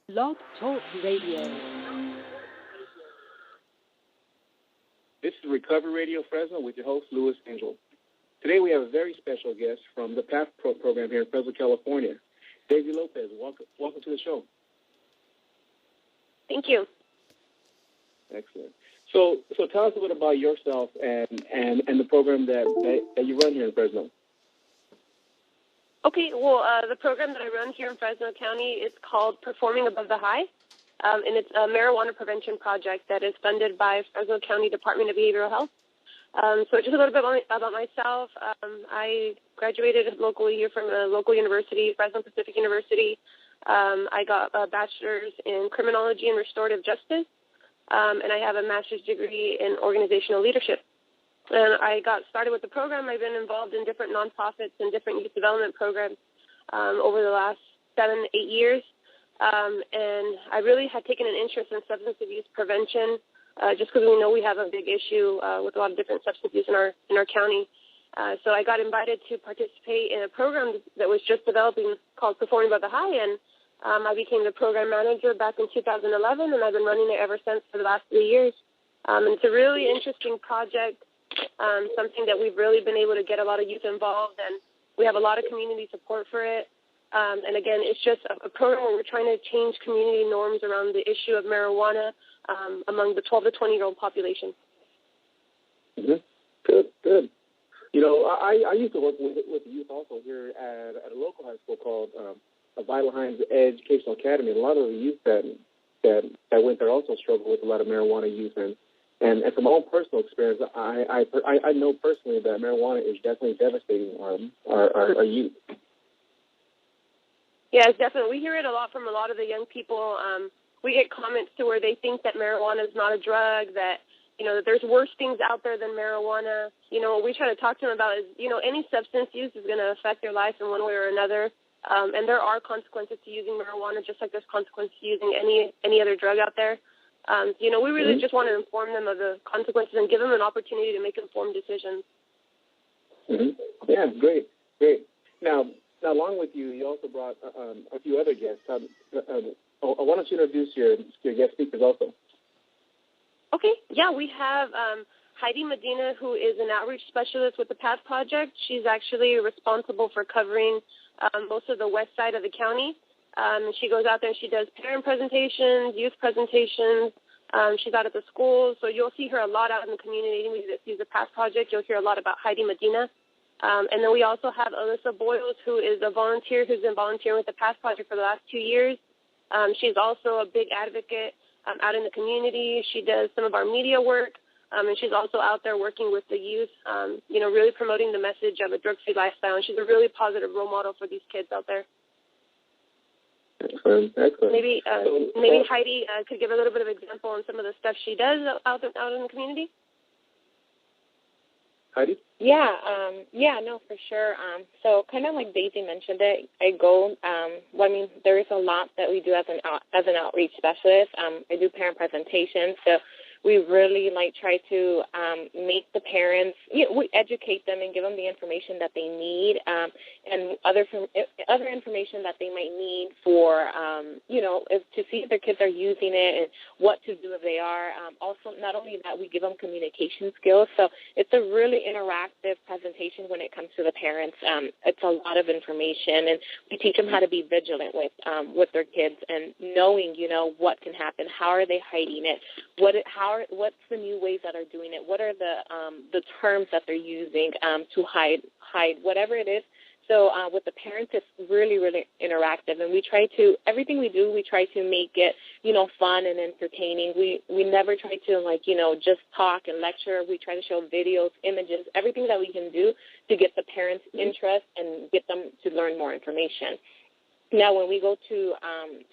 Blog Talk Radio. This is Recovery Radio Fresno with your host, Louis Angel. Today we have a very special guest from the PATH program here in Fresno, California. Daisy Lopez, welcome to the show. Thank you. Excellent. So tell us a bit about yourself and the program that you run here in Fresno. Okay, well, the program that I run here in Fresno County is called Performing Above the High, and it's a marijuana prevention project that is funded by Fresno County Department of Behavioral Health. So just a little bit about myself. I graduated locally here from a local university, Fresno Pacific University. I got a bachelor's in criminology and restorative justice, and I have a master's degree in organizational leadership. And I got started with the program. I've been involved in different nonprofits and different youth development programs over the last 7-8 years. And I really had taken an interest in substance abuse prevention just because we know we have a big issue with a lot of different substance abuse in our county. So I got invited to participate in a program that was just developing called Performing Above the High, and I became the program manager back in 2011, and I've been running it ever since for the last 3 years. And it's a really interesting project, something that we've really been able to get a lot of youth involved, and we have a lot of community support for it. And again, it's just a program where we're trying to change community norms around the issue of marijuana among the 12 to 20-year-old population. Mm-hmm. Good. You know, I used to work with the youth also here at a local high school called Vital Hines Educational Academy. And a lot of the youth that went there also struggled with a lot of marijuana use. And from my own personal experience, I know personally that marijuana is definitely devastating our youth. Yes, definitely. We hear it a lot from a lot of the young people. We get comments to where they think that marijuana is not a drug, that, you know, that there's worse things out there than marijuana. You know, what we try to talk to them about is, you know, any substance use is going to affect your life in one way or another. And there are consequences to using marijuana, just like there's consequences to using any other drug out there. You know, we really just want to inform them of the consequences and give them an opportunity to make informed decisions. Mm-hmm. Yeah, great. Now, along with you, you also brought a few other guests. Why don't you introduce your guest speakers also? Okay. Yeah, we have Heidi Medina, who is an outreach specialist with the PATH Project. She's actually responsible for covering most of the west side of the county. And she goes out there and she does parent presentations, youth presentations. She's out at the schools. So you'll see her a lot out in the community. Anybody that sees the PATH Project, you'll hear a lot about Heidi Medina. And then we also have Alyssa Boyles, who is a volunteer who's been volunteering with the PATH Project for the last 2 years. She's also a big advocate out in the community. She does some of our media work, and she's also out there working with the youth, you know, really promoting the message of a drug-free lifestyle. And she's a really positive role model for these kids out there. Excellent. Maybe Heidi could give a little bit of example on some of the stuff she does out in the community. Heidi? Yeah, no, for sure. So kind of like Daisy mentioned it, I go, there is a lot that we do as an outreach specialist. I do parent presentations, so we really try to make the parents, we educate them and give them the information that they need, and other information that they might need for, to see if their kids are using it and what to do if they are. Also, not only that, we give them communication skills. So it's a really interactive presentation when it comes to the parents. It's a lot of information, and we teach them how to be vigilant with their kids and knowing, what can happen. How are they hiding it? What's the new ways that are doing it? What are the terms that they're using to hide whatever it is? So with the parents, it's really, really interactive, and everything we do, we try to make it, fun and entertaining. We never try to just talk and lecture. We try to show videos, images, everything that we can do to get the parents' interest and get them to learn more information. Now, when we go to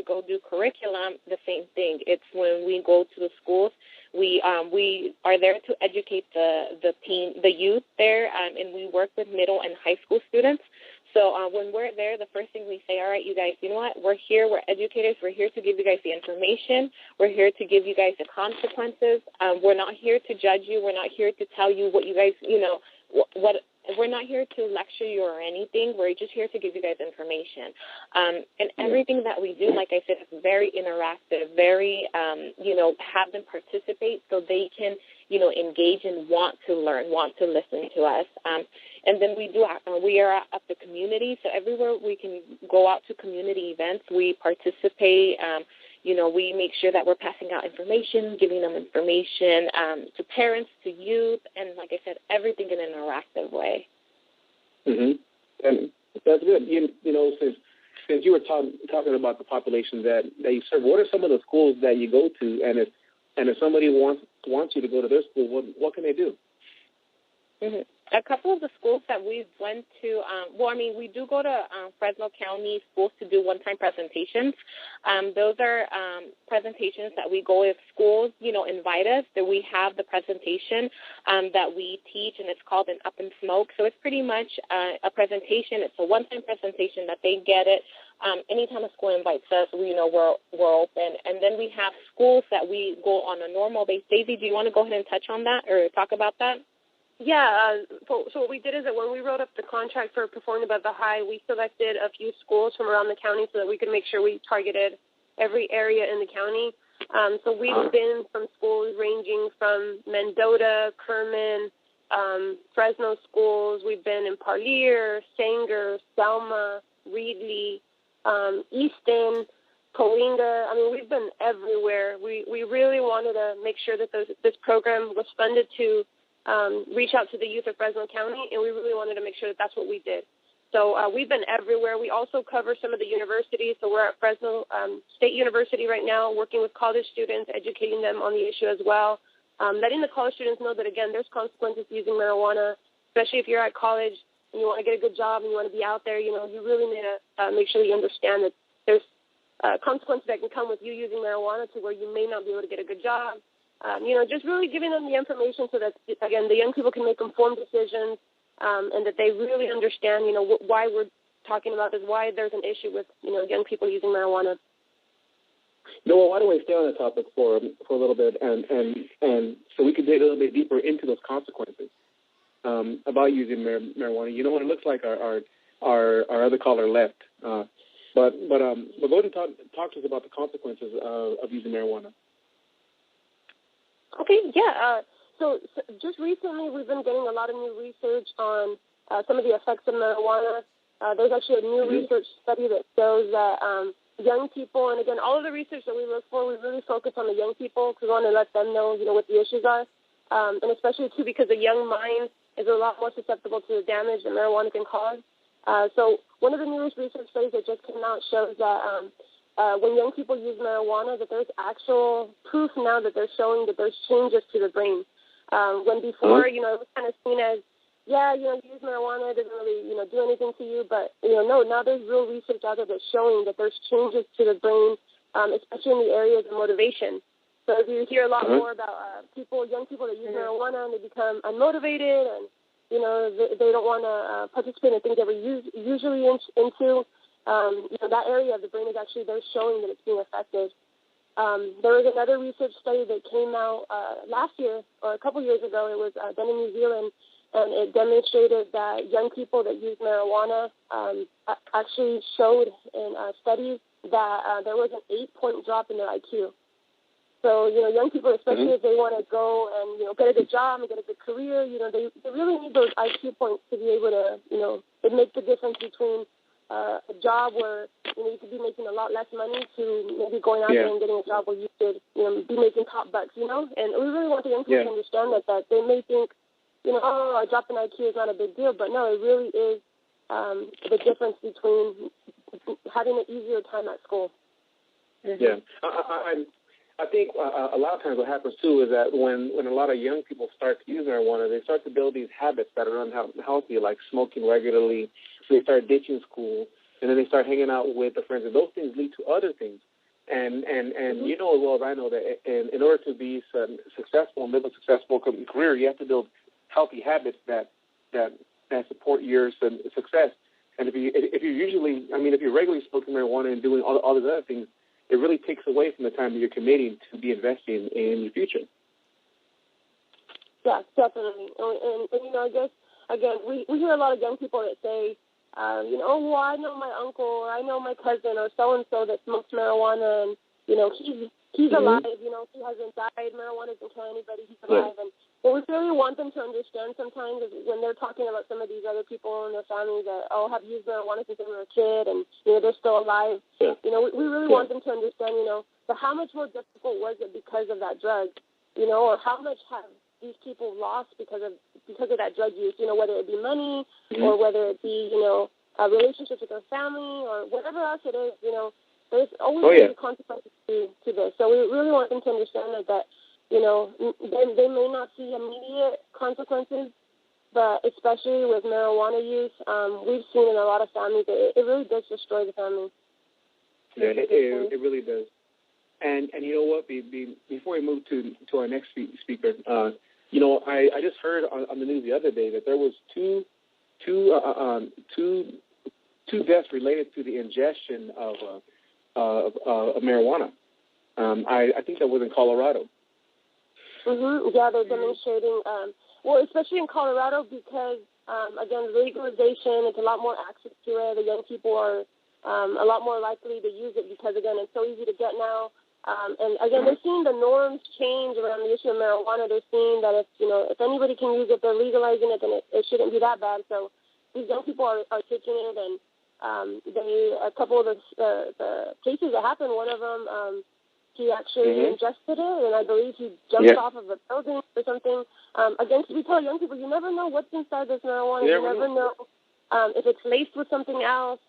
go do curriculum, the same thing. It's when we go to the schools, we are there to educate the youth there, and we work with middle and high school students. So when we're there, the first thing we say, all right, you guys, you know what? We're here. We're educators. We're here to give you guys the information. We're here to give you guys the consequences. We're not here to judge you. We're not here to tell you what you guys, what we're not here to lecture you or anything. We're just here to give you guys information. And everything that we do, like I said, is very interactive, very, have them participate so they can, engage and want to learn, want to listen to us. And then we are at the community, so everywhere we can go out to community events, we participate. We make sure that we're passing out information, giving them information to parents, to youth, and like I said, everything in an interactive way. Mm-hmm. And that's good. Since you were talking about the population that you serve, what are some of the schools that you go to? And if somebody wants you to go to their school, what can they do? Mm-hmm. A couple of the schools that we went to, we do go to Fresno County schools to do one-time presentations. Those are presentations that we go if schools, invite us, that we have the presentation that we teach, and it's called an Up and Smoke. So it's pretty much a presentation. It's a one-time presentation that they get it. Anytime a school invites us, we're open. And then we have schools that we go on a normal basis. Daisy, do you want to go ahead and touch on that or talk about that? Yeah, so what we did is that when we wrote up the contract for Performing Above the High, we selected a few schools from around the county so that we could make sure we targeted every area in the county. So we've been from schools ranging from Mendota, Kerman, Fresno schools. We've been in Parlier, Sanger, Selma, Reedley, Easton, Coalinga. We've been everywhere. We really wanted to make sure that this program was funded to reach out to the youth of Fresno County, and we really wanted to make sure that that's what we did. So we've been everywhere. We also cover some of the universities. So we're at Fresno State University right now, working with college students, educating them on the issue as well, letting the college students know that, again, there's consequences to using marijuana, especially if you're at college and you want to get a good job and you want to be out there. You really need to make sure you understand that there's consequences that can come with you using marijuana to where you may not be able to get a good job. Just really giving them the information so that, again, the young people can make informed decisions and that they really understand, why we're talking about this, why there's an issue with, young people using marijuana. Well, why don't we stay on the topic for a little bit and so we can dig a little bit deeper into those consequences about using marijuana. What it looks like our other caller left. But go ahead and talk to us about the consequences of using marijuana. Okay, yeah. So just recently we've been getting a lot of new research on some of the effects of marijuana. There's actually a new research study that shows that young people, and again, all of the research that we look for, we really focus on the young people because we want to let them know, what the issues are. And especially, too, because the young mind is a lot more susceptible to the damage that marijuana can cause. So one of the newest research studies that just came out shows that when young people use marijuana, that there's actual proof now that they're showing that there's changes to the brain. When before, it was kind of seen as, you use marijuana, it doesn't really, do anything to you. But, no, now there's real research out there that's showing that there's changes to the brain, especially in the areas of motivation. So if you hear a lot more about young people that use marijuana and they become unmotivated and, they don't want to participate in things they were usually into, that area of the brain is actually, they're showing that it's being affected. There was another research study that came out last year or a couple years ago. It was done in New Zealand, and it demonstrated that young people that use marijuana actually showed in studies that there was an 8-point drop in their IQ. So, young people, especially if they want to go and, get a good job and get a good career, they really need those IQ points to be able to, it makes the difference between a job where, you could be making a lot less money to maybe going out there and getting a job where you could, be making top bucks, And we really want the young people to understand that they may think, a drop in IQ is not a big deal, but no, it really is the difference between having an easier time at school. Yeah. I think a lot of times what happens, too, is that when a lot of young people start to use marijuana, they start to build these habits that are unhealthy, like smoking regularly. So they start ditching school, and then they start hanging out with their friends, and those things lead to other things. And you know as well as I know that in order to be successful and live a successful career, you have to build healthy habits that support your success. And if you're regularly smoking marijuana and doing all these other things, it really takes away from the time that you're committing to be investing in your future. Yeah, definitely. And I guess again, we hear a lot of young people that say, oh, well, I know my uncle or I know my cousin or so-and-so that smokes marijuana, and, he's alive, he hasn't died. Marijuana doesn't kill anybody. He's alive. And what we really want them to understand sometimes is when they're talking about some of these other people in their families that, have used marijuana since they were a kid and, they're still alive. Yeah. We really want them to understand, but how much more difficult was it because of that drug, or how much have these people lost because of that drug use, whether it be money or whether it be, relationships with their family or whatever else it is, there's always consequences to this. So we really want them to understand that they may not see immediate consequences, but especially with marijuana use, we've seen in a lot of families that it really does destroy the family. Yeah, it really does. And you know what? Before we move to our next speaker, I just heard on the news the other day that there was two deaths related to the ingestion of marijuana. I think that was in Colorado. Yeah, they're demonstrating. Especially in Colorado because again, legalization. It's a lot more access to it. The young people are a lot more likely to use it because again, it's so easy to get now. And again, they're seeing the norms change around the issue of marijuana. They're seeing that if anybody can use it, they're legalizing it, then it shouldn't be that bad. So these young people are taking it, and a couple of the cases that happened, one of them, he actually ingested it, and I believe he jumped off of a building or something. Again, we tell young people, you never know what's inside this marijuana. You never know if it's laced with something else,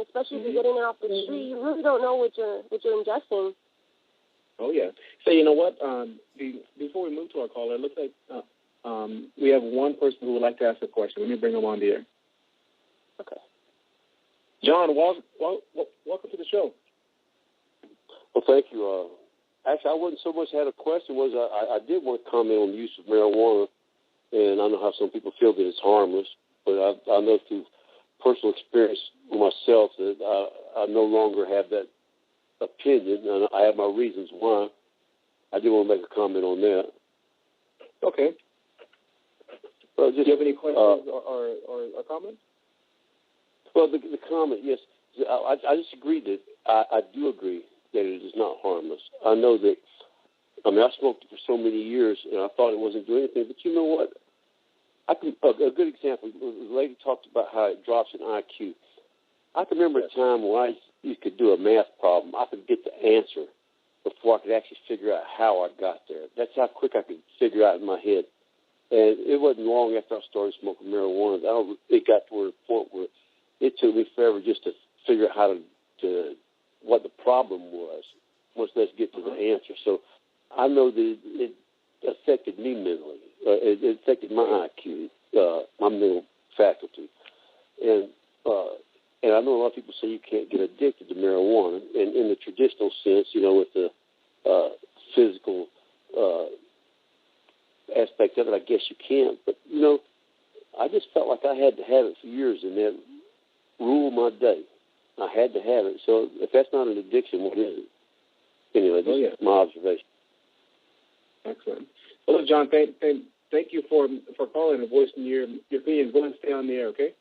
especially if you're getting it off the street. You really don't know what you're ingesting. Oh, yeah. So you know what? Before we move to our caller, it looks like we have one person who would like to ask a question. Let me bring him on the air. Okay. John, welcome to the show. Well, thank you. Actually, I wasn't so much had a question. I did want to comment on the use of marijuana, and I know how some people feel that it's harmless, but I know through personal experience with myself that I no longer have that opinion, and I have my reasons why. I do want to make a comment on that. Okay. Do you have any questions or comments? Well, the comment, yes. I disagree that I do agree that it is not harmless. I know that, I smoked it for so many years, and I thought it wasn't doing anything, but you know what? A good example, the lady talked about how it drops in IQ. I can remember a time when you could do a math problem. I could get the answer before I could actually figure out how I got there. That's how quick I could figure out in my head. And it wasn't long after I started smoking marijuana that it got to a point where it took me forever just to figure out how to what the problem was, much less get to the answer. So I know that it affected me mentally. It affected my IQ, my mental faculty. And I know a lot of people say you can't get addicted to marijuana. And in the traditional sense, with the physical aspect of it, I guess you can. But, I just felt like I had to have it for years, and that ruled my day. I had to have it. So if that's not an addiction, what is it? Anyway, this is my observation. Excellent. Well, John, thank you for calling and voicing your opinions. Go ahead and stay on the air, okay?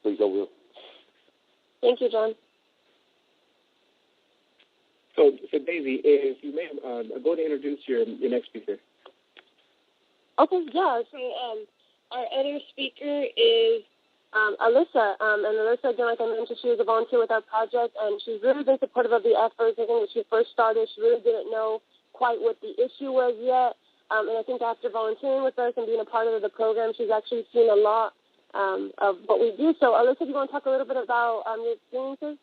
Please, I will. Thank you, John. So Daisy, if you may, go to introduce your next speaker. Okay, yeah. So our other speaker is Alyssa. And Alyssa, again, like I mentioned, she was a volunteer with our project, and she's really been supportive of the efforts. I think when she first started, she really didn't know quite what the issue was yet. And I think after volunteering with us and being a part of the program, she's actually seen a lot of what we do. So, Alyssa, do you want to talk a little bit about your experiences?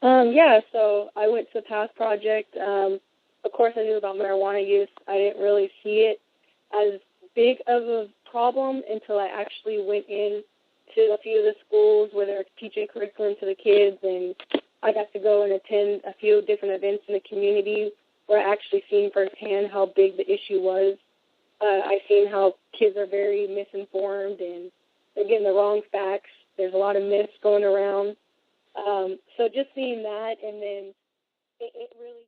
Yeah, so I went to the PATH project. Of course, I knew about marijuana use. I didn't really see it as big of a problem until I actually went in to a few of the schools where they're teaching curriculum to the kids, and I got to go and attend a few different events in the community where I actually seen firsthand how big the issue was. I've seen how kids are very misinformed and they're getting the wrong facts. There's a lot of myths going around. So just seeing that, and then it really